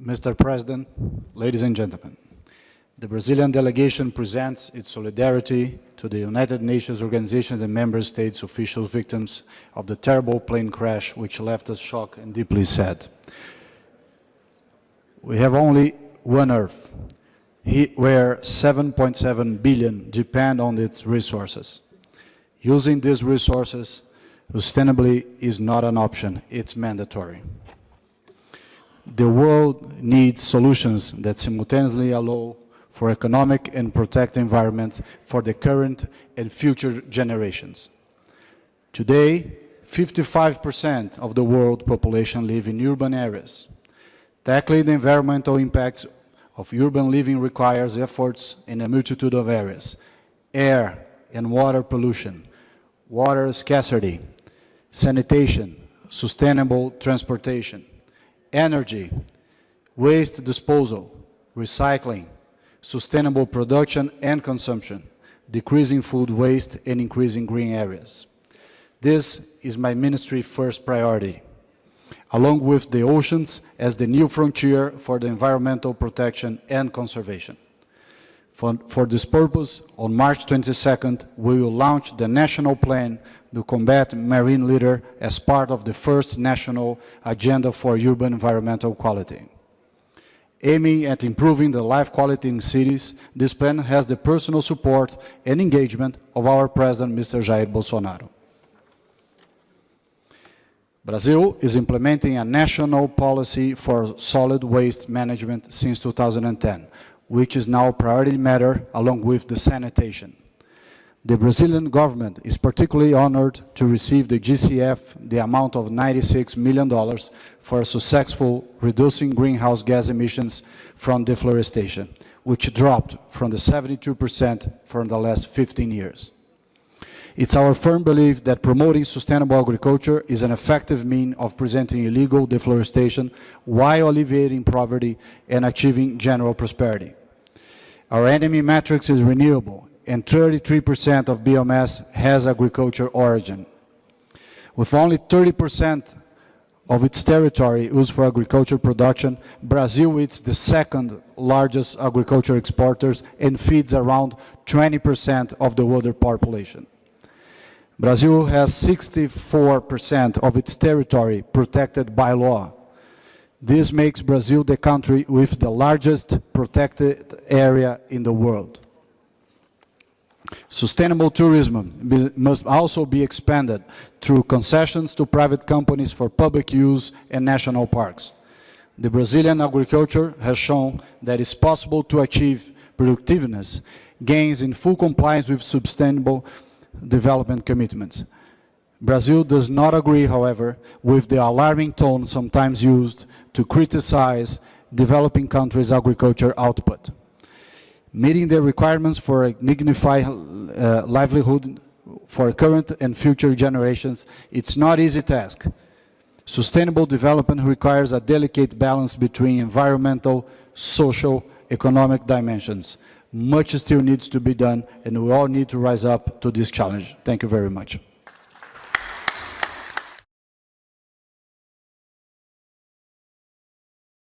Mr. President, ladies and gentlemen, the Brazilian delegation presents its solidarity to the United Nations organizations and member states official victims of the terrible plane crash which left us shocked and deeply sad. We have only one Earth, where 7.7 billion depend on its resources. Using these resources sustainably is not an option, it's mandatory. The world needs solutions that simultaneously allow for economic and protect the environment for the current and future generations. Today, 55% of the world population live in urban areas. Tackling the environmental impacts of urban living requires efforts in a multitude of areas: air and water pollution, water scarcity, sanitation, sustainable transportation, energy, waste disposal, recycling, sustainable production and consumption, decreasing food waste and increasing green areas. This is my ministry's first priority, along with the oceans as the new frontier for the environmental protection and conservation. For this purpose, on March 22nd, we will launch the National Plan to Combat Marine Litter as part of the first National Agenda for Urban Environmental Quality. Aiming at improving the life quality in cities, this plan has the personal support and engagement of our President, Mr. Jair Bolsonaro. Brazil is implementing a national policy for solid waste management since 2010, which is now a priority matter along with the sanitation. The Brazilian government is particularly honored to receive the GCF, the amount of $96 million for successful reducing greenhouse gas emissions from deforestation, which dropped from the 72% from the last 15 years. It's our firm belief that promoting sustainable agriculture is an effective means of preventing illegal deforestation while alleviating poverty and achieving general prosperity. Our enemy matrix is renewable, and 33% of biomass has agriculture origin. With only 30% of its territory used for agriculture production, Brazil is the second largest agriculture exporters and feeds around 20% of the world population. Brazil has 64% of its territory protected by law. This makes Brazil the country with the largest protected area in the world. Sustainable tourism must also be expanded through concessions to private companies for public use and national parks. The Brazilian agriculture has shown that it's possible to achieve productiveness gains in full compliance with sustainable development commitments. Brazil does not agree, however, with the alarming tone sometimes used to criticize developing countries' agriculture output. Meeting the requirements for a dignified livelihood for current and future generations, it's not an easy task. Sustainable development requires a delicate balance between environmental, social, economic dimensions. Much still needs to be done, and we all need to rise up to this challenge. Thank you very much.